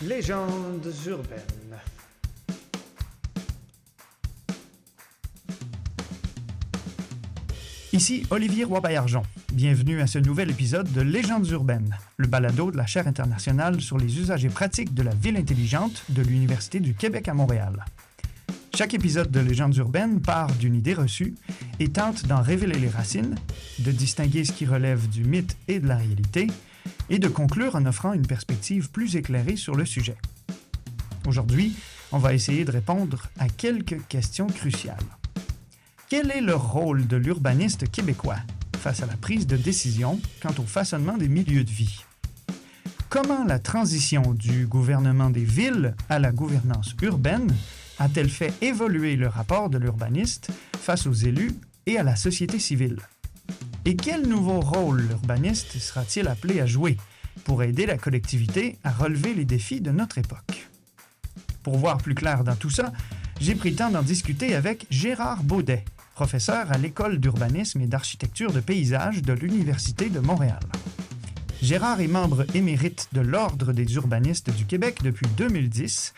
Légendes urbaines. Ici Olivier Roy-Baillargeon. Bienvenue à ce nouvel épisode de Légendes urbaines, le balado de la chaire internationale sur les usages et pratiques de la ville intelligente de l'Université du Québec à Montréal. Chaque épisode de Légendes urbaines part d'une idée reçue et tente d'en révéler les racines, de distinguer ce qui relève du mythe et de la réalité, et de conclure en offrant une perspective plus éclairée sur le sujet. Aujourd'hui, on va essayer de répondre à quelques questions cruciales. Quel est le rôle de l'urbaniste québécois face à la prise de décision quant au façonnement des milieux de vie? Comment la transition du gouvernement des villes à la gouvernance urbaine a-t-elle fait évoluer le rapport de l'urbaniste face aux élus et à la société civile? Et quel nouveau rôle l'urbaniste sera-t-il appelé à jouer pour aider la collectivité à relever les défis de notre époque? Pour voir plus clair dans tout ça, j'ai pris le temps d'en discuter avec Gérard Baudet, professeur à l'École d'urbanisme et d'architecture de paysage de l'Université de Montréal. Gérard est membre émérite de l'Ordre des urbanistes du Québec depuis 2010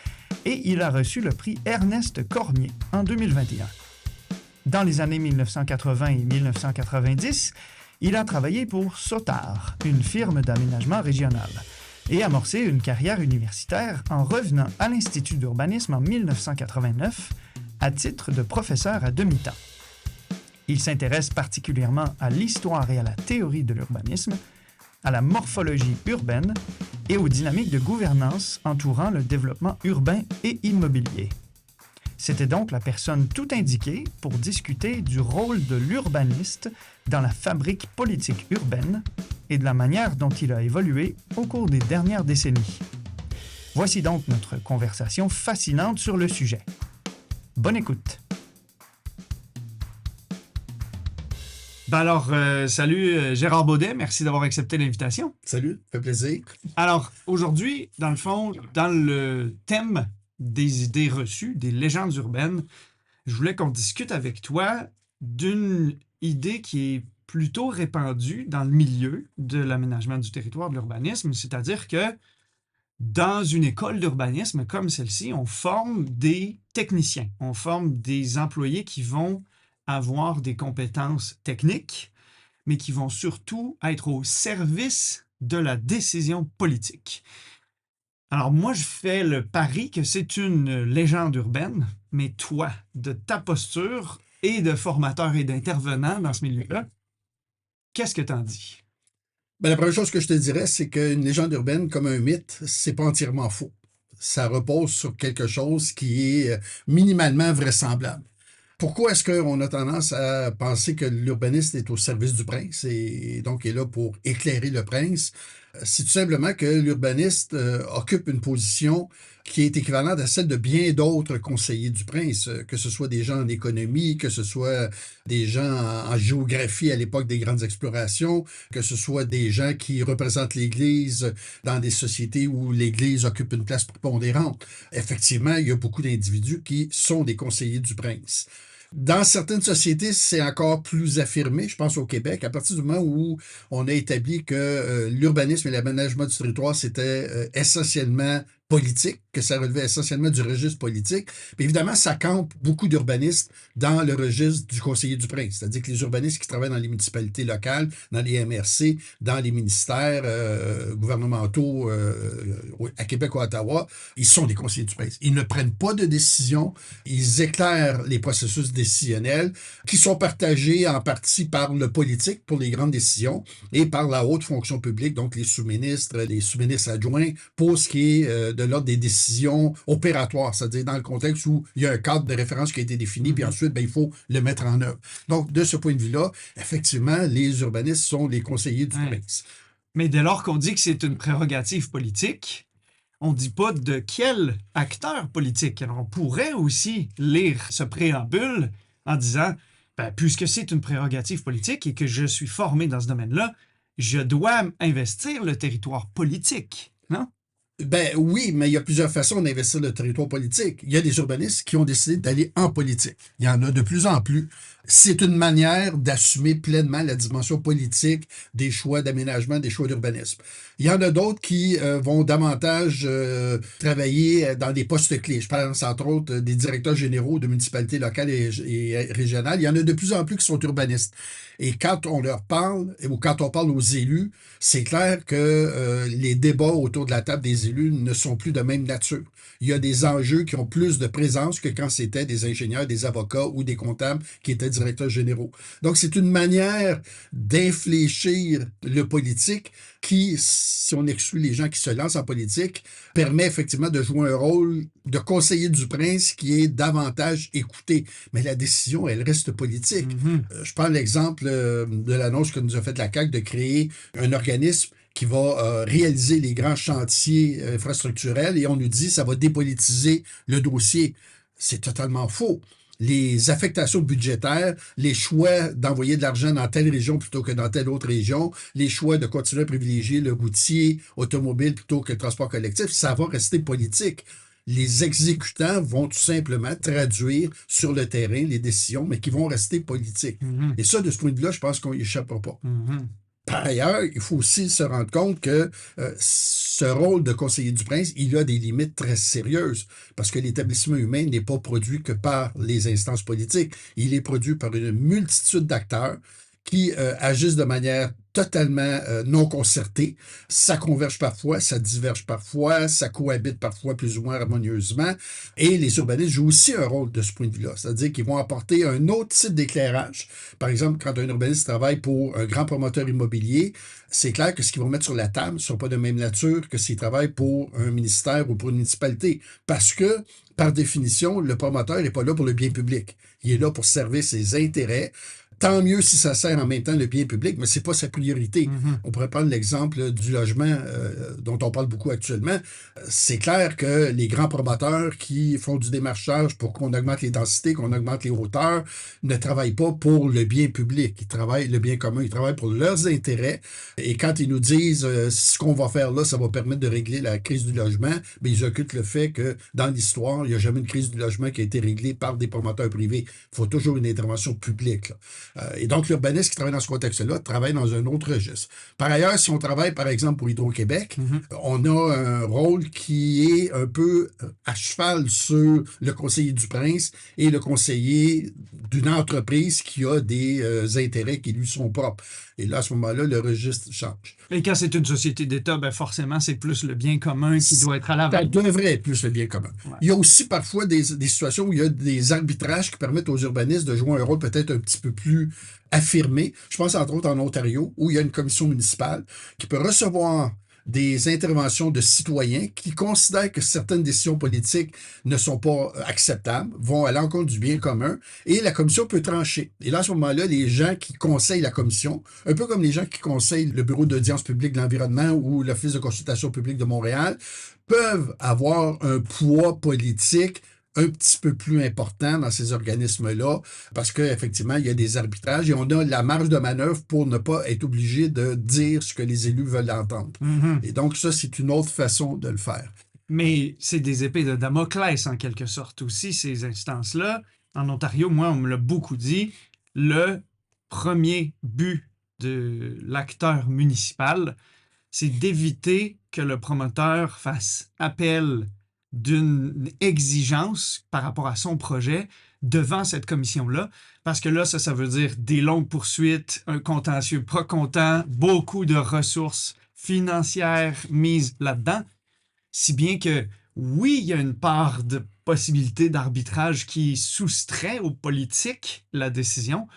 et il a reçu le prix Ernest Cormier en 2021. Dans les années 1980 et 1990, il a travaillé pour Sotar, une firme d'aménagement régional, et amorcé une carrière universitaire en revenant à l'Institut d'urbanisme en 1989 à titre de professeur à demi-temps. Il s'intéresse particulièrement à l'histoire et à la théorie de l'urbanisme, à la morphologie urbaine et aux dynamiques de gouvernance entourant le développement urbain et immobilier. C'était donc la personne tout indiquée pour discuter du rôle de l'urbaniste dans la fabrique politique urbaine et de la manière dont il a évolué au cours des dernières décennies. Voici donc notre conversation fascinante sur le sujet. Bonne écoute! Salut Gérard Baudet, merci d'avoir accepté l'invitation. Salut, ça fait plaisir. Alors, aujourd'hui, dans le fond, dans le thème des idées reçues, des légendes urbaines, je voulais qu'on discute avec toi d'une idée qui est plutôt répandue dans le milieu de l'aménagement du territoire de l'urbanisme, c'est-à-dire que dans une école d'urbanisme comme celle-ci, on forme des techniciens, on forme des employés qui vont avoir des compétences techniques, mais qui vont surtout être au service de la décision politique. Alors moi, je fais le pari que c'est une légende urbaine, mais toi, de ta posture et de formateur et d'intervenant dans ce milieu-là, qu'est-ce que t'en dis? La première chose que je te dirais, c'est qu'une légende urbaine, comme un mythe, c'est pas entièrement faux. Ça repose sur quelque chose qui est minimalement vraisemblable. Pourquoi est-ce qu'on a tendance à penser que l'urbaniste est au service du prince et donc est là pour éclairer le prince? C'est tout simplement que l'urbaniste occupe une position qui est équivalente à celle de bien d'autres conseillers du prince, que ce soit des gens en économie, que ce soit des gens en géographie à l'époque des grandes explorations, que ce soit des gens qui représentent l'Église dans des sociétés où l'Église occupe une place prépondérante. Effectivement, il y a beaucoup d'individus qui sont des conseillers du prince. Dans certaines sociétés, c'est encore plus affirmé. Je pense au Québec, à partir du moment où on a établi que l'urbanisme et l'aménagement du territoire, c'était essentiellement politique, que ça relevait essentiellement du registre politique. Puis évidemment, ça campe beaucoup d'urbanistes dans le registre du conseiller du prince. C'est-à-dire que les urbanistes qui travaillent dans les municipalités locales, dans les MRC, dans les ministères gouvernementaux à Québec ou à Ottawa, ils sont des conseillers du prince. Ils ne prennent pas de décision, ils éclairent les processus décisionnels qui sont partagés en partie par le politique pour les grandes décisions et par la haute fonction publique, donc les sous-ministres adjoints, pour ce qui est de l'ordre des décisions opératoires, c'est-à-dire dans le contexte où il y a un cadre de référence qui a été défini, puis ensuite, il faut le mettre en œuvre. Donc, de ce point de vue-là, effectivement, les urbanistes sont les conseillers du prince. Mais dès lors qu'on dit que c'est une prérogative politique, on ne dit pas de quel acteur politique. Alors, on pourrait aussi lire ce préambule en disant, puisque c'est une prérogative politique et que je suis formé dans ce domaine-là, je dois investir le territoire politique, non? Oui, mais il y a plusieurs façons d'investir le territoire politique. Il y a des urbanistes qui ont décidé d'aller en politique. Il y en a de plus en plus. C'est une manière d'assumer pleinement la dimension politique des choix d'aménagement, des choix d'urbanisme. Il y en a d'autres qui vont davantage travailler dans des postes clés. Je pense entre autres des directeurs généraux de municipalités locales et régionales. Il y en a de plus en plus qui sont urbanistes. Et quand on leur parle, ou quand on parle aux élus, c'est clair que les débats autour de la table des élus ne sont plus de même nature. Il y a des enjeux qui ont plus de présence que quand c'était des ingénieurs, des avocats ou des comptables qui étaient directeurs généraux. Donc, c'est une manière d'infléchir le politique qui, si on exclut les gens qui se lancent en politique, permet effectivement de jouer un rôle de conseiller du prince qui est davantage écouté. Mais la décision, elle reste politique. Je prends l'exemple de l'annonce que nous a faite la CAQ de créer un organisme qui va réaliser les grands chantiers infrastructurels et on nous dit que ça va dépolitiser le dossier. C'est totalement faux. Les affectations budgétaires, les choix d'envoyer de l'argent dans telle région plutôt que dans telle autre région, les choix de continuer à privilégier le routier, automobile plutôt que le transport collectif, ça va rester politique. Les exécutants vont tout simplement traduire sur le terrain les décisions, mais qui vont rester politiques. Et ça, de ce point de vue-là, je pense qu'on n'y échappera pas. Par ailleurs, il faut aussi se rendre compte que ce rôle de conseiller du prince, il a des limites très sérieuses parce que l'établissement humain n'est pas produit que par les instances politiques. Il est produit par une multitude d'acteurs qui agissent de manière totalement non concertée. Ça converge parfois, ça diverge parfois, ça cohabite parfois plus ou moins harmonieusement. Et les urbanistes jouent aussi un rôle de ce point de vue-là, c'est-à-dire qu'ils vont apporter un autre type d'éclairage. Par exemple, quand un urbaniste travaille pour un grand promoteur immobilier, c'est clair que ce qu'ils vont mettre sur la table ne sera pas de même nature que s'ils travaillent pour un ministère ou pour une municipalité. Parce que, par définition, le promoteur n'est pas là pour le bien public. Il est là pour servir ses intérêts. Tant mieux si ça sert en même temps le bien public, mais ce n'est pas sa priorité. On pourrait prendre l'exemple du logement dont on parle beaucoup actuellement. C'est clair que les grands promoteurs qui font du démarchage pour qu'on augmente les densités, qu'on augmente les hauteurs, ne travaillent pas pour le bien public. Ils travaillent le bien commun, ils travaillent pour leurs intérêts. Et quand ils nous disent ce qu'on va faire là, ça va permettre de régler la crise du logement, bien, ils occultent le fait que dans l'histoire, il n'y a jamais une crise du logement qui a été réglée par des promoteurs privés. Il faut toujours une intervention publique, là. Et donc, l'urbaniste qui travaille dans ce contexte-là travaille dans un autre registre. Par ailleurs, si on travaille, par exemple, pour Hydro-Québec, on a un rôle qui est un peu à cheval sur le conseiller du prince et le conseiller d'une entreprise qui a des intérêts qui lui sont propres. Et là, à ce moment-là, le registre change. Et quand c'est une société d'État, ben forcément, c'est plus le bien commun qui doit être à l'avant. Ça devrait être plus le bien commun. Ouais. Il y a aussi parfois des situations où il y a des arbitrages qui permettent aux urbanistes de jouer un rôle peut-être un petit peu plus affirmé. Je pense entre autres en Ontario, où il y a une commission municipale qui peut recevoir des interventions de citoyens qui considèrent que certaines décisions politiques ne sont pas acceptables, vont à l'encontre du bien commun, et la commission peut trancher. Et là, à ce moment-là, les gens qui conseillent la commission, un peu comme les gens qui conseillent le Bureau d'audience publique de l'environnement ou l'Office de consultation publique de Montréal, peuvent avoir un poids politique un petit peu plus important dans ces organismes-là, parce qu'effectivement, il y a des arbitrages et on a la marge de manœuvre pour ne pas être obligé de dire ce que les élus veulent entendre. Et donc, ça, c'est une autre façon de le faire. Mais c'est des épées de Damoclès, en quelque sorte, aussi, ces instances-là. En Ontario, moi, on me l'a beaucoup dit, le premier but de l'acteur municipal, c'est d'éviter que le promoteur fasse appel d'une exigence par rapport à son projet devant cette commission-là, parce que là, ça veut dire des longues poursuites, un contentieux pas content, beaucoup de ressources financières mises là-dedans, si bien que, oui, il y a une part de possibilité d'arbitrage qui soustrait aux politiques la décision,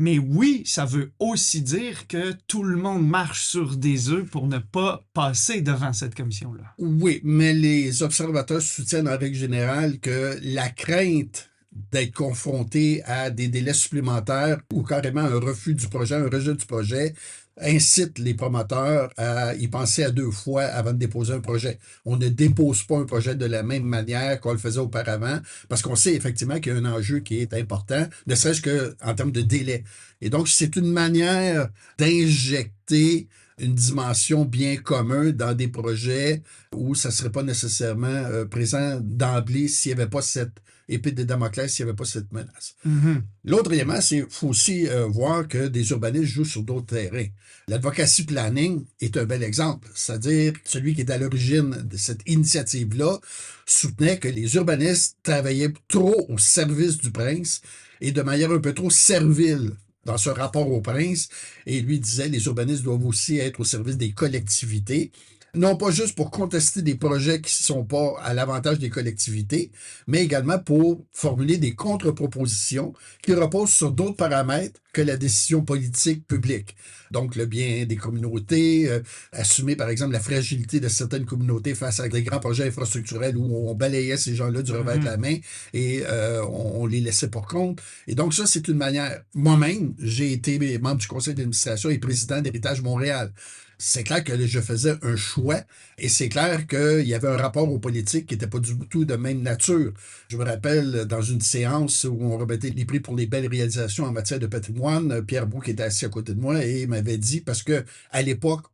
mais oui, ça veut aussi dire que tout le monde marche sur des œufs pour ne pas passer devant cette commission-là. Oui, mais les observateurs soutiennent en règle générale que la crainte d'être confronté à des délais supplémentaires ou carrément un refus du projet, un rejet du projet, incite les promoteurs à y penser à 2 fois avant de déposer un projet. On ne dépose pas un projet de la même manière qu'on le faisait auparavant, parce qu'on sait effectivement qu'il y a un enjeu qui est important, ne serait-ce qu'en termes de délai. Et donc, c'est une manière d'injecter une dimension bien commune dans des projets où ça ne serait pas nécessairement présent d'emblée s'il n'y avait pas cette épée de Damoclès, s'il n'y avait pas cette menace. Mhm. L'autre élément, c'est qu'il faut aussi voir que des urbanistes jouent sur d'autres terrains. L'advocacy planning est un bel exemple, c'est-à-dire celui qui est à l'origine de cette initiative-là soutenait que les urbanistes travaillaient trop au service du prince et de manière un peu trop servile dans ce rapport au prince, et lui disait les urbanistes doivent aussi être au service des collectivités, non pas juste pour contester des projets qui ne sont pas à l'avantage des collectivités, mais également pour formuler des contre-propositions qui reposent sur d'autres paramètres que la décision politique publique. Donc, le bien des communautés, assumer par exemple la fragilité de certaines communautés face à des grands projets infrastructurels où on balayait ces gens-là du revers de la main et on les laissait pour compte. Et donc, ça, c'est une manière. Moi-même, j'ai été membre du conseil d'administration et président d'Héritage Montréal. C'est clair que je faisais un choix et c'est clair qu'il y avait un rapport aux politiques qui n'était pas du tout de même nature. Je me rappelle dans une séance où on remettait les prix pour les belles réalisations en matière de patrimoine, Pierre Bouc était assis à côté de moi et m'avait dit, parce que à l'époque,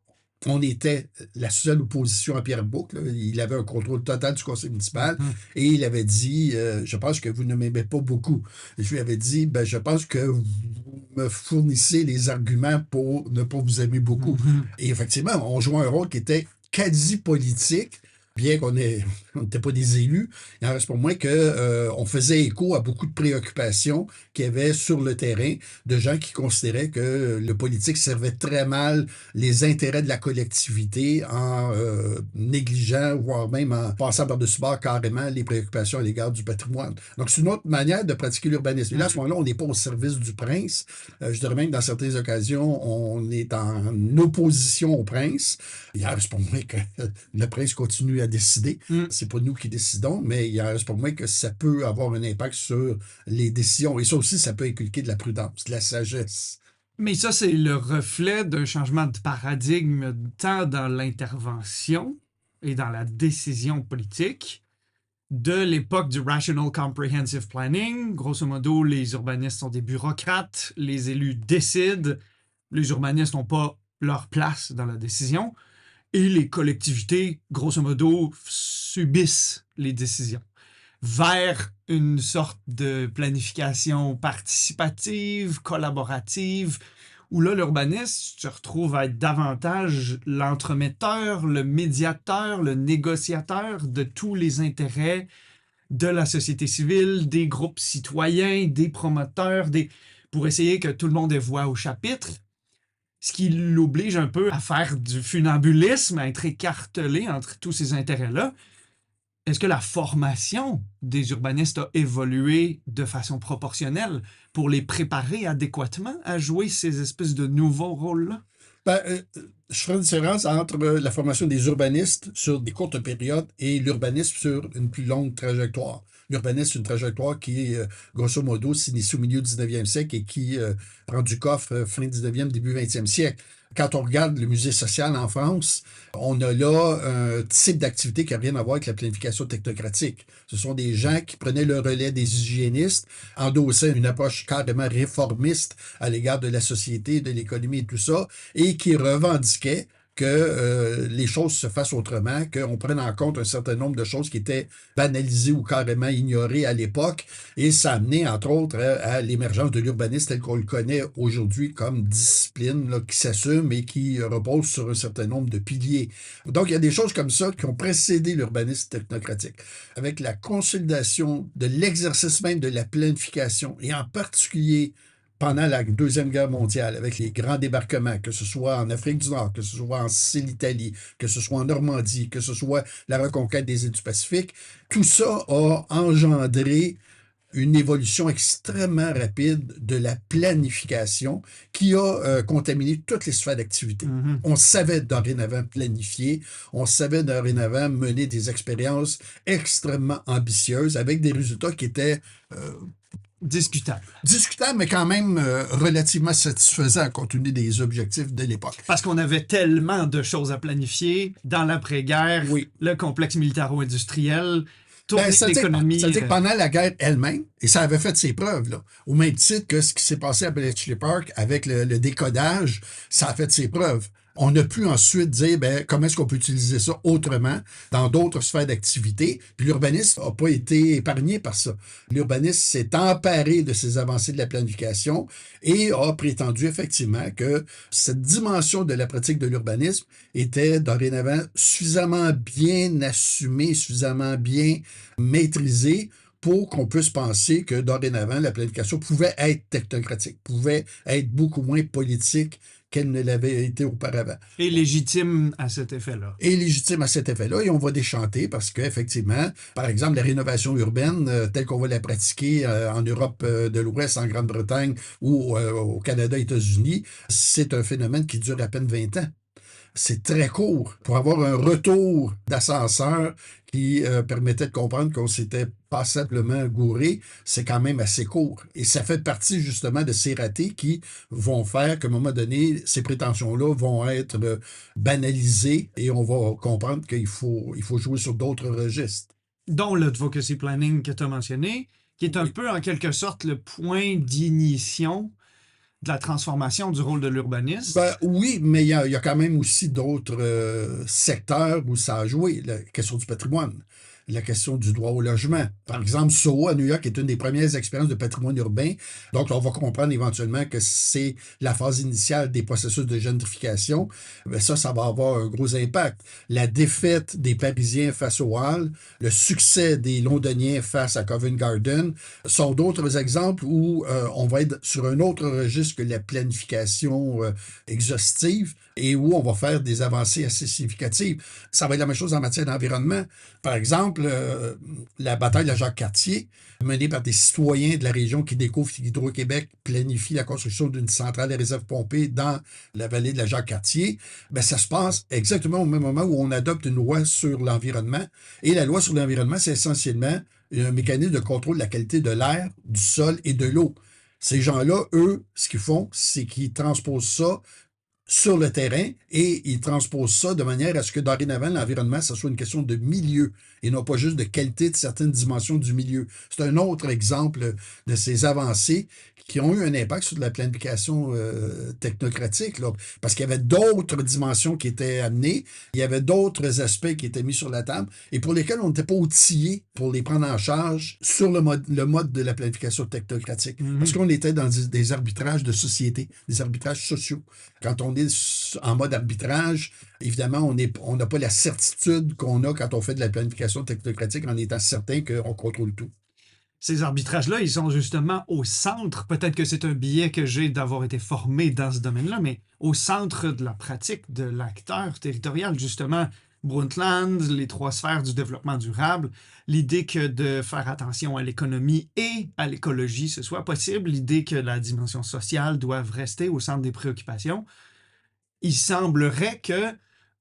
on était la seule opposition à Pierre Bouc. Là. Il avait un contrôle total du conseil municipal et il avait dit je pense que vous ne m'aimez pas beaucoup. Et je lui avais dit je pense que vous me fournissez les arguments pour ne pas vous aimer beaucoup. Et effectivement, on jouait un rôle qui était quasi politique. Bien qu'on n'était pas des élus, il en reste pour moins qu'on faisait écho à beaucoup de préoccupations qu'il y avait sur le terrain de gens qui considéraient que le politique servait très mal les intérêts de la collectivité en négligeant, voire même en passant par-dessus bord carrément les préoccupations à l'égard du patrimoine. Donc, c'est une autre manière de pratiquer l'urbanisme. Et là, à ce moment-là, on n'est pas au service du prince. Je dirais même que dans certaines occasions, on est en opposition au prince. Il en reste pour moi que le prince continue à décider. C'est pas nous qui décidons, mais il en reste pour moi que ça peut avoir un impact sur les décisions. Et ça aussi, ça peut inculquer de la prudence, de la sagesse. Mais ça, c'est le reflet d'un changement de paradigme tant dans l'intervention et dans la décision politique de l'époque du Rational Comprehensive Planning. Grosso modo, les urbanistes sont des bureaucrates, les élus décident, les urbanistes n'ont pas leur place dans la décision. Et les collectivités, grosso modo, subissent les décisions vers une sorte de planification participative, collaborative, où là, l'urbaniste se retrouve à être davantage l'entremetteur, le médiateur, le négociateur de tous les intérêts de la société civile, des groupes citoyens, des promoteurs, pour essayer que tout le monde ait voix au chapitre. Ce qui l'oblige un peu à faire du funambulisme, à être écartelé entre tous ces intérêts-là. Est-ce que la formation des urbanistes a évolué de façon proportionnelle pour les préparer adéquatement à jouer ces espèces de nouveaux rôles-là? Je ferai une différence entre la formation des urbanistes sur des courtes périodes et l'urbanisme sur une plus longue trajectoire. L'urbanisme, c'est une trajectoire qui, grosso modo, s'initie au milieu du 19e siècle et qui prend du coffre fin 19e, début 20e siècle. Quand on regarde le musée social en France, on a là un type d'activité qui n'a rien à voir avec la planification technocratique. Ce sont des gens qui prenaient le relais des hygiénistes, endossaient une approche carrément réformiste à l'égard de la société, de l'économie et tout ça, et qui revendiquaient que les choses se fassent autrement, qu'on prenne en compte un certain nombre de choses qui étaient banalisées ou carrément ignorées à l'époque. Et ça a amené, entre autres, à l'émergence de l'urbanisme tel qu'on le connaît aujourd'hui comme discipline là, qui s'assume et qui repose sur un certain nombre de piliers. Donc, il y a des choses comme ça qui ont précédé l'urbanisme technocratique. Avec la consolidation de l'exercice même de la planification, et en particulier pendant la Deuxième Guerre mondiale, avec les grands débarquements, que ce soit en Afrique du Nord, que ce soit en Sicile-Italie, que ce soit en Normandie, que ce soit la reconquête des îles du Pacifique, tout ça a engendré une évolution extrêmement rapide de la planification qui a contaminé toutes les sphères d'activité. On savait dorénavant planifier, on savait dorénavant mener des expériences extrêmement ambitieuses avec des résultats qui étaient discutable, mais quand même relativement satisfaisant compte tenu des objectifs de l'époque. Parce qu'on avait tellement de choses à planifier dans l'après-guerre, oui. Le complexe militaro-industriel, tourner l'économie. C'est-à-dire que pendant la guerre elle-même, et ça avait fait ses preuves, là, au même titre que ce qui s'est passé à Bletchley Park avec le décodage, ça a fait ses preuves. On a pu ensuite dire comment est-ce qu'on peut utiliser ça autrement dans d'autres sphères d'activité. Puis l'urbanisme n'a pas été épargné par ça. L'urbanisme s'est emparé de ces avancées de la planification et a prétendu effectivement que cette dimension de la pratique de l'urbanisme était dorénavant suffisamment bien assumée, suffisamment bien maîtrisée pour qu'on puisse penser que dorénavant, la planification pouvait être technocratique, pouvait être beaucoup moins politique qu'elle ne l'avait été auparavant. Et légitime à cet effet-là. Et légitime à cet effet-là, et on va déchanter parce qu'effectivement, par exemple, la rénovation urbaine, telle qu'on va la pratiquer en Europe de l'Ouest, en Grande-Bretagne ou au Canada, États-Unis, c'est un phénomène qui dure à peine 20 ans. C'est très court pour avoir un retour d'ascenseur qui permettait de comprendre qu'on s'était pas simplement gouré, c'est quand même assez court. Et ça fait partie justement de ces ratés qui vont faire qu'à un moment donné, ces prétentions-là vont être banalisées et on va comprendre qu'il faut jouer sur d'autres registres. Dont l'advocacy planning que tu as mentionné, qui est un peu en quelque sorte le point d'ignition de la transformation du rôle de l'urbaniste. Oui, mais il y a quand même aussi d'autres secteurs où ça a joué. La question du patrimoine, la question du droit au logement. Par exemple, Soho à New York est une des premières expériences de patrimoine urbain. Donc, on va comprendre éventuellement que c'est la phase initiale des processus de gentrification. Mais ça va avoir un gros impact. La défaite des Parisiens face au Hall, le succès des Londoniens face à Covent Garden sont d'autres exemples où on va être sur un autre registre que la planification exhaustive et où on va faire des avancées assez significatives. Ça va être la même chose en matière d'environnement. Par exemple, la bataille de la Jacques-Cartier, menée par des citoyens de la région qui découvrent qu'Hydro-Québec planifie la construction d'une centrale à réserve pompée dans la vallée de la Jacques-Cartier, ça se passe exactement au même moment où on adopte une loi sur l'environnement. Et la loi sur l'environnement, c'est essentiellement un mécanisme de contrôle de la qualité de l'air, du sol et de l'eau. Ces gens-là, eux, ce qu'ils font, c'est qu'ils transposent ça sur le terrain et ils transposent ça de manière à ce que dorénavant, l'environnement, ça soit une question de milieu et non pas juste de qualité de certaines dimensions du milieu. C'est un autre exemple de ces avancées qui ont eu un impact sur la planification technocratique, là, parce qu'il y avait d'autres dimensions qui étaient amenées, il y avait d'autres aspects qui étaient mis sur la table et pour lesquels on n'était pas outillé pour les prendre en charge sur le mode de la planification technocratique. Parce qu'on était dans des arbitrages de société, des arbitrages sociaux. Quand on est en mode arbitrage, évidemment, on n'a pas la certitude qu'on a quand on fait de la planification technocratique en étant certain qu'on contrôle tout. Ces arbitrages-là, ils sont justement au centre, peut-être que c'est un biais que j'ai d'avoir été formé dans ce domaine-là, mais au centre de la pratique de l'acteur territorial, justement, Brundtland, les 3 sphères du développement durable, l'idée que de faire attention à l'économie et à l'écologie, ce soit possible, l'idée que la dimension sociale doive rester au centre des préoccupations. Il semblerait que,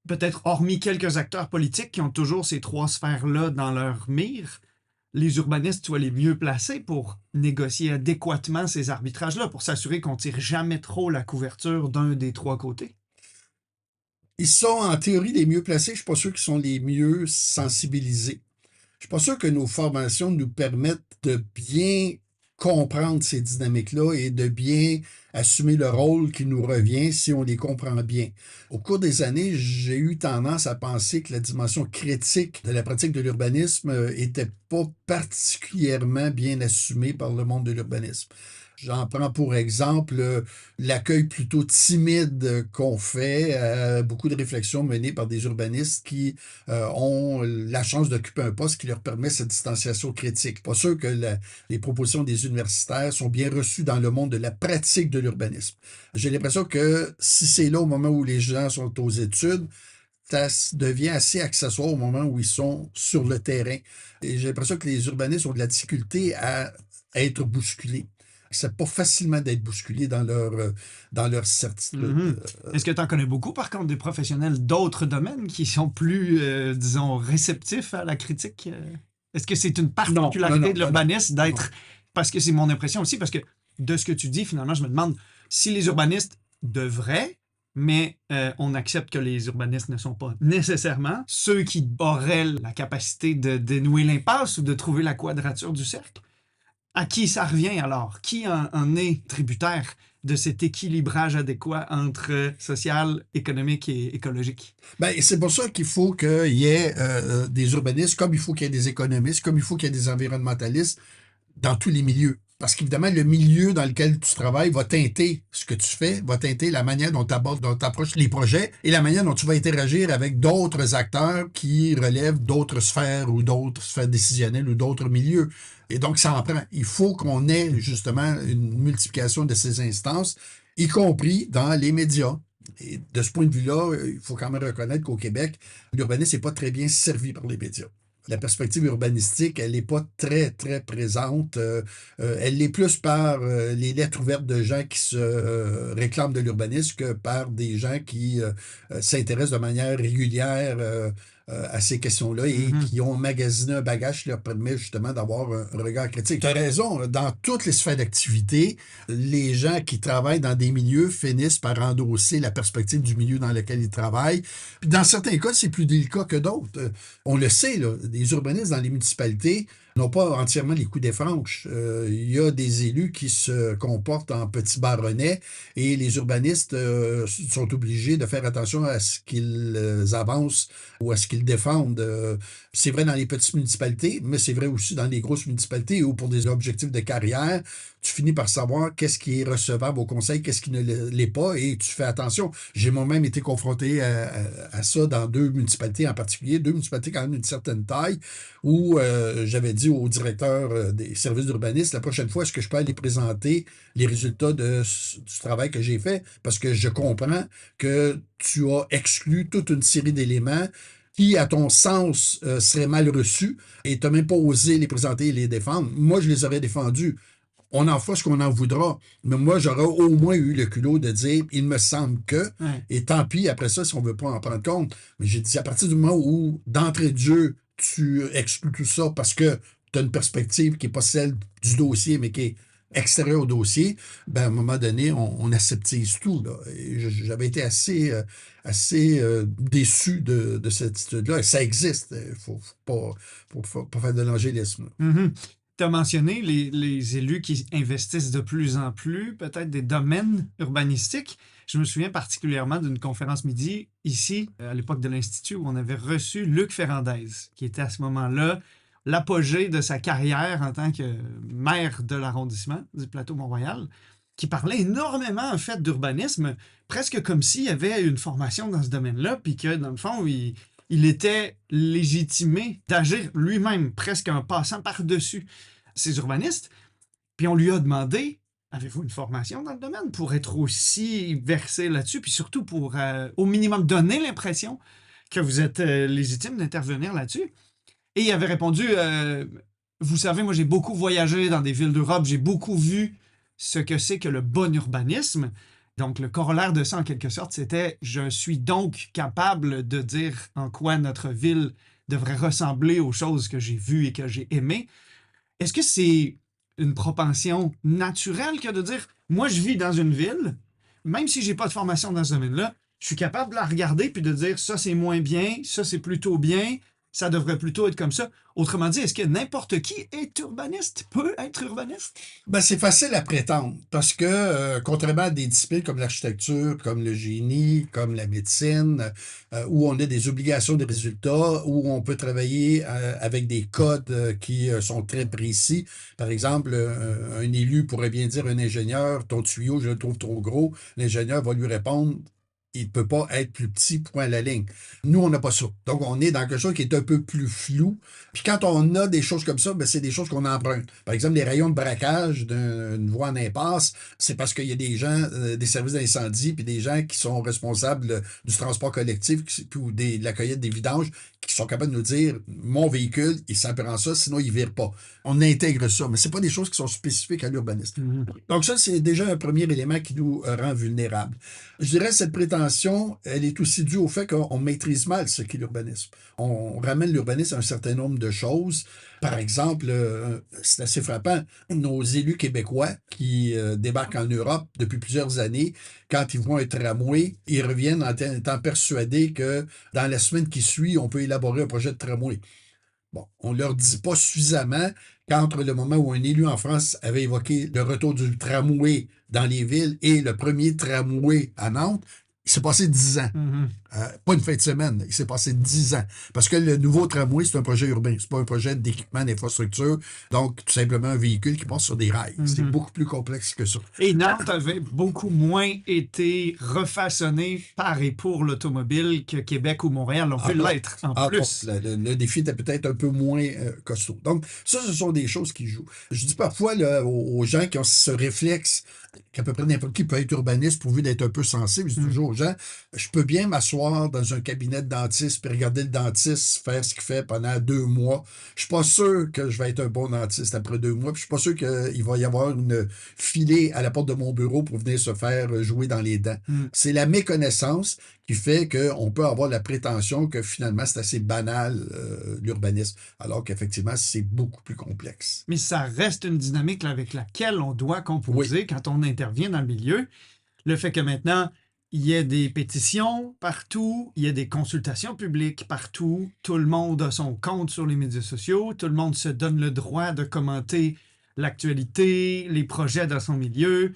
peut-être hormis quelques acteurs politiques qui ont toujours ces 3 sphères-là dans leur mire, les urbanistes soient les mieux placés pour négocier adéquatement ces arbitrages-là, pour s'assurer qu'on ne tire jamais trop la couverture d'un des 3 côtés. Ils sont en théorie les mieux placés, je ne suis pas sûr qu'ils sont les mieux sensibilisés. Je ne suis pas sûr que nos formations nous permettent de bien comprendre ces dynamiques-là et de bien assumer le rôle qui nous revient si on les comprend bien. Au cours des années, j'ai eu tendance à penser que la dimension critique de la pratique de l'urbanisme était pas particulièrement bien assumée par le monde de l'urbanisme. J'en prends pour exemple l'accueil plutôt timide qu'on fait à beaucoup de réflexions menées par des urbanistes qui ont la chance d'occuper un poste qui leur permet cette distanciation critique. Pas sûr que les propositions des universitaires sont bien reçues dans le monde de la pratique de l'urbanisme. J'ai l'impression que si c'est là au moment où les gens sont aux études, ça devient assez accessoire au moment où ils sont sur le terrain. Et j'ai l'impression que les urbanistes ont de la difficulté à être bousculés. C'est pas facilement d'être bousculé dans leur certitude. Est-ce que tu en connais beaucoup, par contre, des professionnels d'autres domaines qui sont plus, disons, réceptifs à la critique? Est-ce que c'est une particularité de l'urbanisme d'être... Parce que c'est mon impression aussi, parce que de ce que tu dis, finalement, je me demande si les urbanistes devraient, mais on accepte que les urbanistes ne sont pas nécessairement ceux qui auraient la capacité de dénouer l'impasse ou de trouver la quadrature du cercle. À qui ça revient alors? Qui en est tributaire? de cet équilibrage adéquat entre social, économique et écologique. Ben, c'est pour ça qu'il faut qu'il y ait des urbanistes, comme il faut qu'il y ait des économistes, comme il faut qu'il y ait des environnementalistes dans tous les milieux. Parce qu'évidemment, le milieu dans lequel tu travailles va teinter ce que tu fais, va teinter la manière dont tu abordes, dont tu approches les projets et la manière dont tu vas interagir avec d'autres acteurs qui relèvent d'autres sphères ou d'autres sphères décisionnelles ou d'autres milieux. Et donc, ça en prend. Il faut qu'on ait justement une multiplication de ces instances, y compris dans les médias. Et de ce point de vue-là, il faut quand même reconnaître qu'au Québec, l'urbanisme n'est pas très bien servi par les médias. La perspective urbanistique, elle n'est pas très, très présente. Elle l'est plus par les lettres ouvertes de gens qui se réclament de l'urbanisme que par des gens qui s'intéressent de manière régulière à ces questions-là et qui ont magasiné un bagage qui leur permet justement d'avoir un regard critique. Tu as raison, dans toutes les sphères d'activité, les gens qui travaillent dans des milieux finissent par endosser la perspective du milieu dans lequel ils travaillent. Puis dans certains cas, c'est plus délicat que d'autres. On le sait, là, les urbanistes dans les municipalités n'ont pas entièrement les coups des franches. Il y a des élus qui se comportent en petits baronnets et les urbanistes sont obligés de faire attention à ce qu'ils avancent ou à ce qu'ils défendent. C'est vrai dans les petites municipalités, mais c'est vrai aussi dans les grosses municipalités où pour des objectifs de carrière, tu finis par savoir qu'est-ce qui est recevable au conseil, qu'est-ce qui ne l'est pas, et tu fais attention. J'ai moi-même été confronté à ça dans deux municipalités en particulier, deux municipalités quand même d'une certaine taille, où j'avais dit au directeur des services d'urbanisme, la prochaine fois, est-ce que je peux aller présenter les résultats du travail que j'ai fait? Parce que je comprends que tu as exclu toute une série d'éléments qui, à ton sens, seraient mal reçus, et tu n'as même pas osé les présenter et les défendre. Moi, je les aurais défendus. On en fera ce qu'on en voudra, mais moi, j'aurais au moins eu le culot de dire « il me semble que et tant pis, après ça, si on ne veut pas en prendre compte. Mais j'ai dit, à partir du moment où, d'entrée de jeu, tu exclus tout ça parce que tu as une perspective qui n'est pas celle du dossier, mais qui est extérieure au dossier, ben, à un moment donné, on aseptise tout. Là. Et j'avais été assez déçu de cette attitude-là. Et ça existe. Il ne faut pas faire de l'angélisme. Tu as mentionné les élus qui investissent de plus en plus, peut-être des domaines urbanistiques. Je me souviens particulièrement d'une conférence midi, ici, à l'époque de l'Institut, où on avait reçu Luc Ferrandez, qui était à ce moment-là l'apogée de sa carrière en tant que maire de l'arrondissement du Plateau-Mont-Royal, qui parlait énormément, en fait, d'urbanisme, presque comme s'il y avait une formation dans ce domaine-là, puis que, dans le fond, il était légitimé d'agir lui-même, presque en passant par-dessus ces urbanistes. Puis on lui a demandé, avez-vous une formation dans le domaine pour être aussi versé là-dessus, puis surtout pour, au minimum, donner l'impression que vous êtes légitime d'intervenir là-dessus? Et il avait répondu, vous savez, moi j'ai beaucoup voyagé dans des villes d'Europe, j'ai beaucoup vu ce que c'est que le bon urbanisme. Donc, le corollaire de ça, en quelque sorte, c'était « Je suis donc capable de dire en quoi notre ville devrait ressembler aux choses que j'ai vues et que j'ai aimées. » Est-ce que c'est une propension naturelle que de dire « Moi, je vis dans une ville, même si je n'ai pas de formation dans ce domaine-là, je suis capable de la regarder puis de dire « Ça, c'est moins bien, ça, c'est plutôt bien. » Ça devrait plutôt être comme ça. Autrement dit, est-ce que n'importe qui est urbaniste, peut être urbaniste? Ben, c'est facile à prétendre parce que, contrairement à des disciplines comme l'architecture, comme le génie, comme la médecine, où on a des obligations de résultats, où on peut travailler avec des codes qui sont très précis. Par exemple, un élu pourrait bien dire à un ingénieur, ton tuyau, je le trouve trop gros. L'ingénieur va lui répondre, il ne peut pas être plus petit, point à la ligne. Nous, on n'a pas ça. Donc, on est dans quelque chose qui est un peu plus flou. Puis quand on a des choses comme ça, ben, c'est des choses qu'on emprunte. Par exemple, les rayons de braquage d'une voie en impasse, c'est parce qu'il y a des gens, des services d'incendie, puis des gens qui sont responsables du transport collectif ou de la cueillette des vidanges, qui sont capables de nous dire, mon véhicule, il s'apprend ça, sinon il ne vire pas. On intègre ça, mais ce n'est pas des choses qui sont spécifiques à l'urbanisme. Donc ça, c'est déjà un premier élément qui nous rend vulnérables. Je dirais cette prétention, elle est aussi due au fait qu'on maîtrise mal ce qu'est l'urbanisme. On ramène l'urbanisme à un certain nombre de choses. Par exemple, c'est assez frappant, nos élus québécois qui débarquent en Europe depuis plusieurs années, quand ils voient un tramway, ils reviennent en étant persuadés que dans la semaine qui suit, on peut élaborer un projet de tramway. Bon, on ne leur dit pas suffisamment qu'entre le moment où un élu en France avait évoqué le retour du tramway dans les villes et le premier tramway à Nantes, il s'est passé 10 ans. Pas une fin de semaine, il s'est passé 10 ans. Parce que le nouveau tramway, c'est un projet urbain, c'est pas un projet d'équipement d'infrastructure, donc tout simplement un véhicule qui passe sur des rails. C'est beaucoup plus complexe que ça. Et Nantes avait beaucoup moins été refaçonné par et pour l'automobile que Québec ou Montréal ont pu l'être en plus. Le défi était peut-être un peu moins costaud. Donc, ça, ce sont des choses qui jouent. Je dis parfois là, aux gens qui ont ce réflexe qu'à peu près n'importe qui peut être urbaniste pourvu d'être un peu sensible. Je dis toujours aux gens, je peux bien m'asseoir dans un cabinet de dentiste puis regarder le dentiste faire ce qu'il fait pendant 2 mois. Je suis pas sûr que je vais être un bon dentiste après 2 mois. Puis je suis pas sûr qu'il va y avoir une filée à la porte de mon bureau pour venir se faire jouer dans les dents. C'est la méconnaissance qui fait qu'on peut avoir la prétention que finalement c'est assez banal l'urbanisme, alors qu'effectivement c'est beaucoup plus complexe. Mais ça reste une dynamique avec laquelle on doit composer quand on intervient dans le milieu. Le fait que maintenant, il y ait des pétitions partout, il y a des consultations publiques partout, tout le monde a son compte sur les médias sociaux, tout le monde se donne le droit de commenter l'actualité, les projets dans son milieu.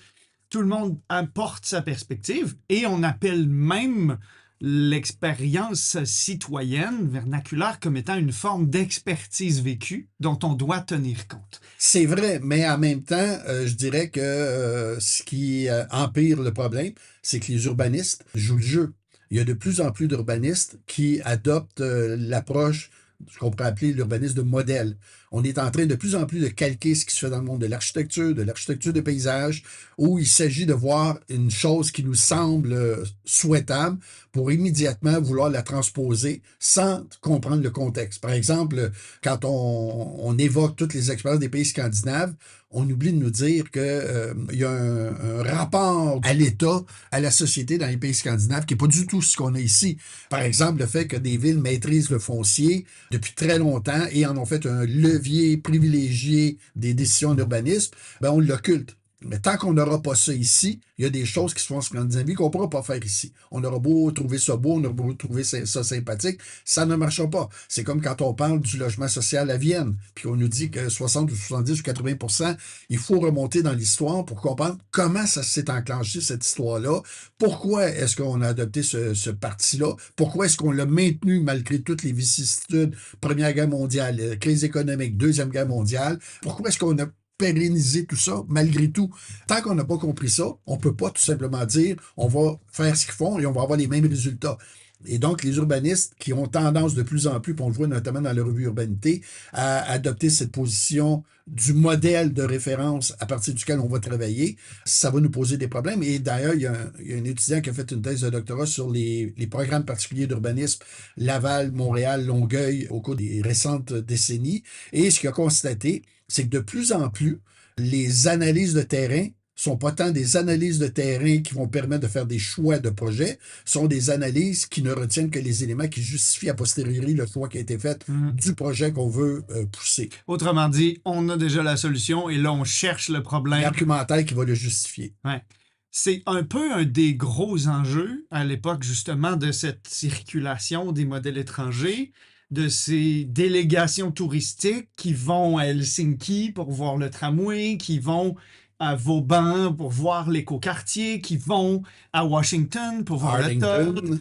Tout le monde apporte sa perspective et on appelle même l'expérience citoyenne vernaculaire comme étant une forme d'expertise vécue dont on doit tenir compte. C'est vrai, mais en même temps, je dirais que ce qui empire le problème, c'est que les urbanistes jouent le jeu. Il y a de plus en plus d'urbanistes qui adoptent l'approche, ce qu'on pourrait appeler l'urbanisme de modèle. On est en train de plus en plus de calquer ce qui se fait dans le monde de l'architecture de paysage, où il s'agit de voir une chose qui nous semble souhaitable pour immédiatement vouloir la transposer sans comprendre le contexte. Par exemple, quand on évoque toutes les expériences des pays scandinaves, on oublie de nous dire qu'il y a un rapport à l'État, à la société dans les pays scandinaves qui n'est pas du tout ce qu'on a ici. Par exemple, le fait que des villes maîtrisent le foncier depuis très longtemps et en ont fait un levier privilégié des décisions d'urbanisme, ben on l'occulte. Mais tant qu'on n'aura pas ça ici, il y a des choses qui se font en Scandinavie qu'on ne pourra pas faire ici. On aura beau trouver ça beau, on aura beau trouver ça sympathique, ça ne marchera pas. C'est comme quand on parle du logement social à Vienne, puis on nous dit que 60 ou 70 ou 80%, il faut remonter dans l'histoire pour comprendre comment ça s'est enclenché, cette histoire-là. Pourquoi est-ce qu'on a adopté ce parti-là? Pourquoi est-ce qu'on l'a maintenu malgré toutes les vicissitudes? Première Guerre mondiale, crise économique, Deuxième Guerre mondiale. Pourquoi est-ce qu'on a pérenniser tout ça, malgré tout. Tant qu'on n'a pas compris ça, on ne peut pas tout simplement dire on va faire ce qu'ils font et on va avoir les mêmes résultats. Et donc, les urbanistes qui ont tendance de plus en plus, puis on le voit notamment dans la revue Urbanité, à adopter cette position du modèle de référence à partir duquel on va travailler, ça va nous poser des problèmes. Et d'ailleurs, il y a un étudiant qui a fait une thèse de doctorat sur les programmes particuliers d'urbanisme Laval, Montréal, Longueuil au cours des récentes décennies. Et ce qu'il a constaté, c'est que de plus en plus, les analyses de terrain sont pas tant des analyses de terrain qui vont permettre de faire des choix de projet, sont des analyses qui ne retiennent que les éléments qui justifient a posteriori le choix qui a été fait du projet qu'on veut pousser. Autrement dit, on a déjà la solution et là, on cherche le problème. L'argumentaire qui va le justifier. Ouais. C'est un peu un des gros enjeux à l'époque, justement, de cette circulation des modèles étrangers, de ces délégations touristiques qui vont à Helsinki pour voir le tramway, qui vont à Vauban pour voir l'écoquartier, qui vont à Washington pour voir le Todd,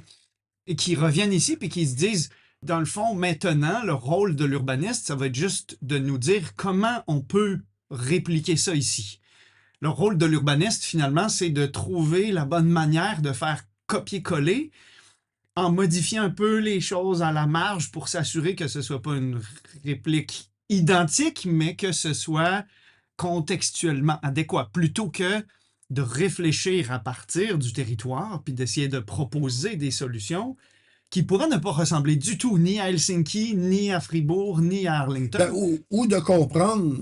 et qui reviennent ici puis qui se disent, dans le fond, maintenant, le rôle de l'urbaniste, ça va être juste de nous dire comment on peut répliquer ça ici. Le rôle de l'urbaniste, finalement, c'est de trouver la bonne manière de faire copier-coller en modifiant un peu les choses à la marge pour s'assurer que ce ne soit pas une réplique identique, mais que ce soit contextuellement adéquat, plutôt que de réfléchir à partir du territoire puis d'essayer de proposer des solutions qui pourraient ne pas ressembler du tout ni à Helsinki, ni à Fribourg, ni à Arlington. Ou de comprendre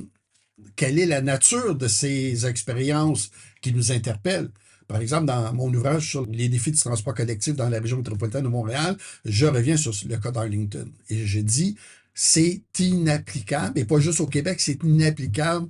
quelle est la nature de ces expériences qui nous interpellent. Par exemple, dans mon ouvrage sur les défis du transport collectif dans la région métropolitaine de Montréal, je reviens sur le cas d'Arlington. Et je dis, c'est inapplicable, et pas juste au Québec, c'est inapplicable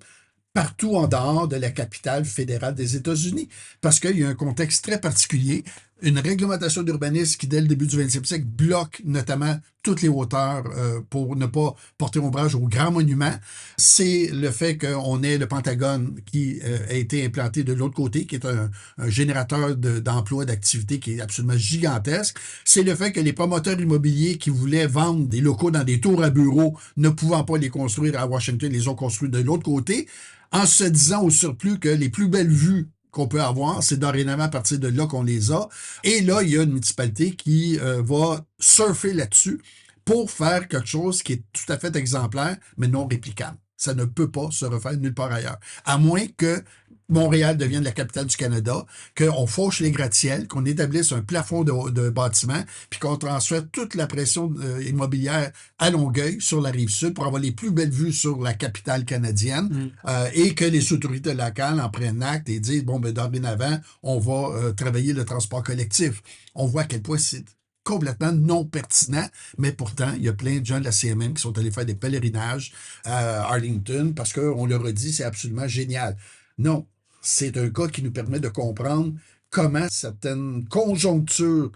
partout en dehors de la capitale fédérale des États-Unis. Parce qu'il y a un contexte très particulier une réglementation d'urbanisme qui, dès le début du 20e siècle, bloque notamment toutes les hauteurs pour ne pas porter ombrage aux grands monuments. C'est le fait qu'on ait le Pentagone qui a été implanté de l'autre côté, qui est un générateur d'emplois, d'activités qui est absolument gigantesque. C'est le fait que les promoteurs immobiliers qui voulaient vendre des locaux dans des tours à bureaux, ne pouvant pas les construire à Washington, les ont construits de l'autre côté, en se disant au surplus que les plus belles vues qu'on peut avoir, c'est dorénavant à partir de là qu'on les a. Et là, il y a une municipalité qui va surfer là-dessus pour faire quelque chose qui est tout à fait exemplaire, mais non réplicable. Ça ne peut pas se refaire nulle part ailleurs. À moins que Montréal devienne la capitale du Canada, qu'on fauche les gratte-ciels, qu'on établisse un plafond de bâtiments, puis qu'on transfère toute la pression immobilière à Longueuil, sur la rive sud, pour avoir les plus belles vues sur la capitale canadienne, et que les autorités locales en prennent acte et disent, bon, ben dorénavant, on va travailler le transport collectif. On voit à quel point c'est complètement non pertinent, mais pourtant, il y a plein de gens de la CMM qui sont allés faire des pèlerinages à Arlington, parce qu'on leur a dit, c'est absolument génial. Non. C'est un cas qui nous permet de comprendre comment certaines conjonctures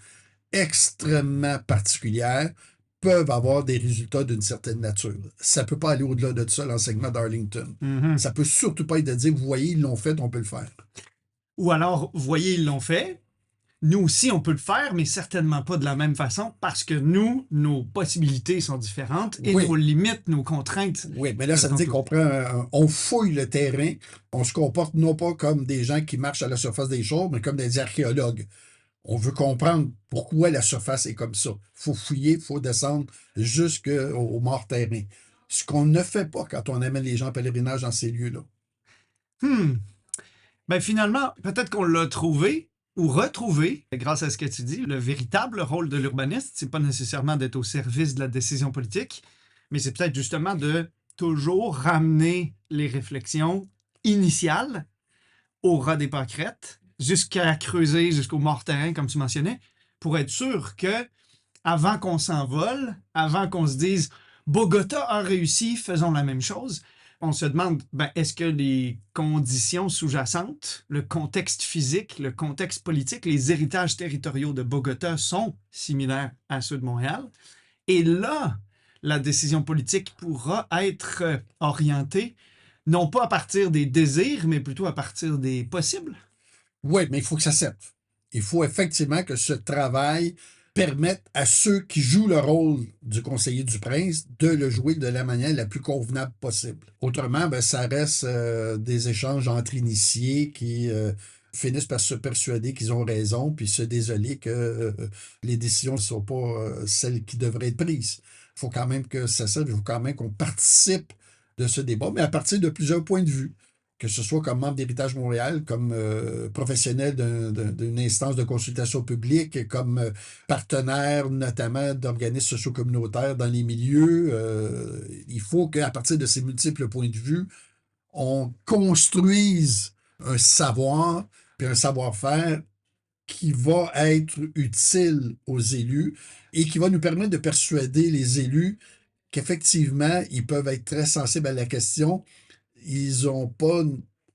extrêmement particulières peuvent avoir des résultats d'une certaine nature. Ça ne peut pas aller au-delà de ça, l'enseignement d'Arlington. Ça ne peut surtout pas être de dire, vous voyez, ils l'ont fait, on peut le faire. Ou alors, vous voyez, ils l'ont fait. Nous aussi, on peut le faire, mais certainement pas de la même façon parce que nous, nos possibilités sont différentes et nos limites, nos contraintes. Oui, mais là, ça veut dire qu'on on fouille le terrain, on se comporte non pas comme des gens qui marchent à la surface des choses, mais comme des archéologues. On veut comprendre pourquoi la surface est comme ça. Il faut fouiller, il faut descendre jusqu'au mort terrain. Ce qu'on ne fait pas quand on amène les gens en pèlerinage dans ces lieux-là. Ben finalement, peut-être qu'on l'a trouvé ou retrouver, grâce à ce que tu dis, le véritable rôle de l'urbaniste, c'est pas nécessairement d'être au service de la décision politique, mais c'est peut-être justement de toujours ramener les réflexions initiales au ras des pâquerettes, jusqu'à creuser jusqu'au mort-terrain, comme tu mentionnais, pour être sûr que, avant qu'on s'envole, avant qu'on se dise « Bogota a réussi, faisons la même chose », on se demande, est-ce que les conditions sous-jacentes, le contexte physique, le contexte politique, les héritages territoriaux de Bogota sont similaires à ceux de Montréal? Et là, la décision politique pourra être orientée, non pas à partir des désirs, mais plutôt à partir des possibles. Oui, mais il faut que ça serve. Il faut effectivement que ce travail permettre à ceux qui jouent le rôle du conseiller du prince de le jouer de la manière la plus convenable possible. Autrement, ça reste des échanges entre initiés qui finissent par se persuader qu'ils ont raison puis se désoler que les décisions ne sont pas celles qui devraient être prises. Il faut quand même que ça serve, il faut quand même qu'on participe de ce débat, mais à partir de plusieurs points de vue. Que ce soit comme membre d'Héritage Montréal, comme professionnel d'une instance de consultation publique, comme partenaire notamment d'organismes socio-communautaires dans les milieux. Il faut qu'à partir de ces multiples points de vue, on construise un savoir puis un savoir-faire qui va être utile aux élus et qui va nous permettre de persuader les élus qu'effectivement, ils peuvent être très sensibles à la question. Ils n'ont pas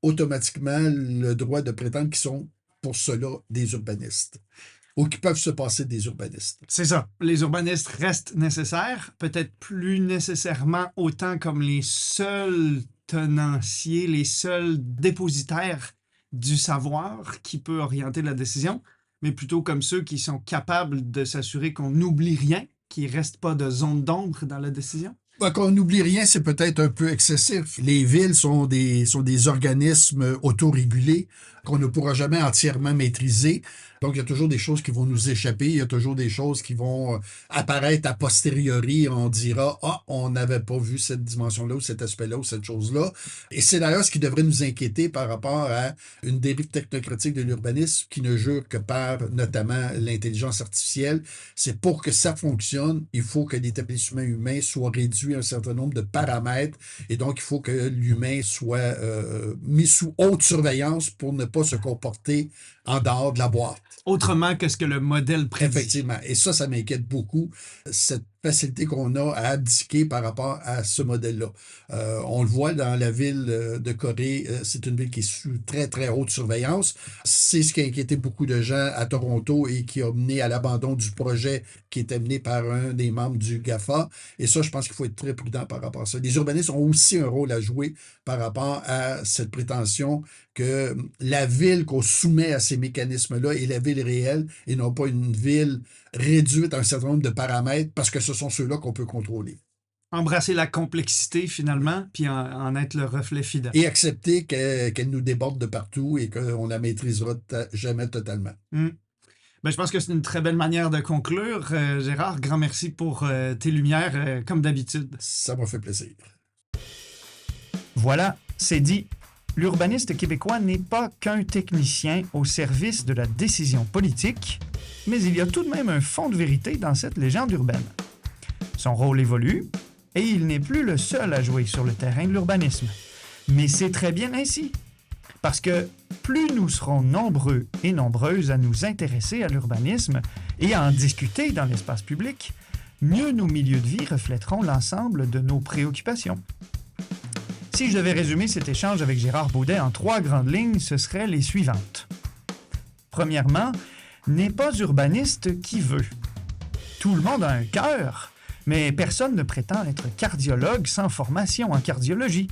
automatiquement le droit de prétendre qu'ils sont, pour cela, des urbanistes ou qu'ils peuvent se passer des urbanistes. C'est ça. Les urbanistes restent nécessaires, peut-être plus nécessairement autant comme les seuls tenanciers, les seuls dépositaires du savoir qui peut orienter la décision, mais plutôt comme ceux qui sont capables de s'assurer qu'on n'oublie rien, qu'il ne reste pas de zone d'ombre dans la décision. Qu'on n'oublie rien, c'est peut-être un peu excessif. Les villes sont des organismes autorégulés qu'on ne pourra jamais entièrement maîtriser. Donc, il y a toujours des choses qui vont nous échapper. Il y a toujours des choses qui vont apparaître a posteriori. On dira, on n'avait pas vu cette dimension-là ou cet aspect-là ou cette chose-là. Et c'est d'ailleurs ce qui devrait nous inquiéter par rapport à une dérive technocratique de l'urbanisme qui ne jure que par, notamment, l'intelligence artificielle. C'est pour que ça fonctionne, il faut que l'établissement humain soit réduit à un certain nombre de paramètres. Et donc, il faut que l'humain soit mis sous haute surveillance pour ne pas se comporter en dehors de la boîte. Autrement que ce que le modèle prédit. Effectivement. Et ça m'inquiète beaucoup. Cette facilité qu'on a à abdiquer par rapport à ce modèle-là. On le voit dans la ville de Corée, c'est une ville qui est sous très, très haute surveillance. C'est ce qui a inquiété beaucoup de gens à Toronto et qui a mené à l'abandon du projet qui était mené par un des membres du GAFA. Et ça, je pense qu'il faut être très prudent par rapport à ça. Les urbanistes ont aussi un rôle à jouer par rapport à cette prétention que la ville qu'on soumet à ces mécanismes-là est la ville réelle et non pas une ville réduite à un certain nombre de paramètres parce que ce sont ceux-là qu'on peut contrôler. Embrasser la complexité, finalement, puis en être le reflet fidèle. Et accepter qu'elle nous déborde de partout et qu'on la maîtrisera jamais totalement. Ben, je pense que c'est une très belle manière de conclure. Gérard, grand merci pour tes lumières, comme d'habitude. Ça m'a fait plaisir. Voilà, c'est dit. L'urbaniste québécois n'est pas qu'un technicien au service de la décision politique, mais il y a tout de même un fond de vérité dans cette légende urbaine. Son rôle évolue, et il n'est plus le seul à jouer sur le terrain de l'urbanisme. Mais c'est très bien ainsi, parce que plus nous serons nombreux et nombreuses à nous intéresser à l'urbanisme et à en discuter dans l'espace public, mieux nos milieux de vie reflèteront l'ensemble de nos préoccupations. Si je devais résumer cet échange avec Gérard Baudet en 3 grandes lignes, ce seraient les suivantes. Premièrement, n'est pas urbaniste qui veut. Tout le monde a un cœur, mais personne ne prétend être cardiologue sans formation en cardiologie.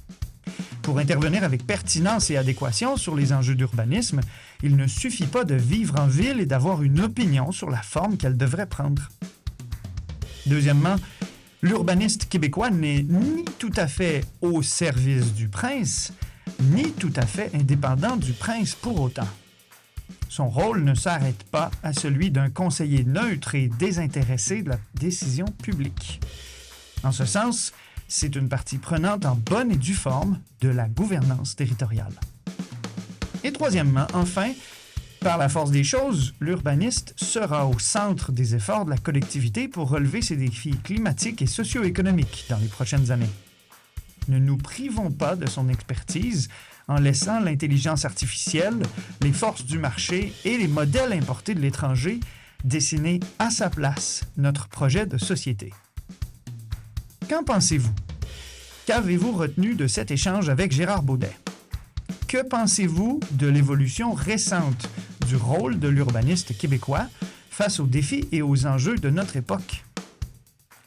Pour intervenir avec pertinence et adéquation sur les enjeux d'urbanisme, il ne suffit pas de vivre en ville et d'avoir une opinion sur la forme qu'elle devrait prendre. Deuxièmement, l'urbaniste québécois n'est ni tout à fait au service du prince, ni tout à fait indépendant du prince pour autant. Son rôle ne s'arrête pas à celui d'un conseiller neutre et désintéressé de la décision publique. En ce sens, c'est une partie prenante en bonne et due forme de la gouvernance territoriale. Et troisièmement, enfin, par la force des choses, l'urbaniste sera au centre des efforts de la collectivité pour relever ses défis climatiques et socio-économiques dans les prochaines années. Ne nous privons pas de son expertise en laissant l'intelligence artificielle, les forces du marché et les modèles importés de l'étranger dessiner à sa place notre projet de société. Qu'en pensez-vous? Qu'avez-vous retenu de cet échange avec Gérard Baudet? Que pensez-vous de l'évolution récente du rôle de l'urbaniste québécois face aux défis et aux enjeux de notre époque?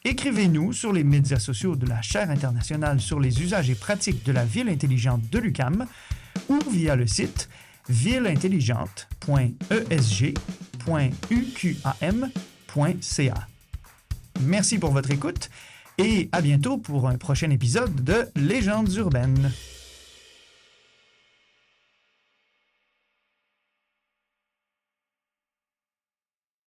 Écrivez-nous sur les médias sociaux de la Chaire internationale sur les usages et pratiques de la ville intelligente de l'UQAM ou via le site villeintelligente.esg.uqam.ca. Merci pour votre écoute et à bientôt pour un prochain épisode de Légendes urbaines.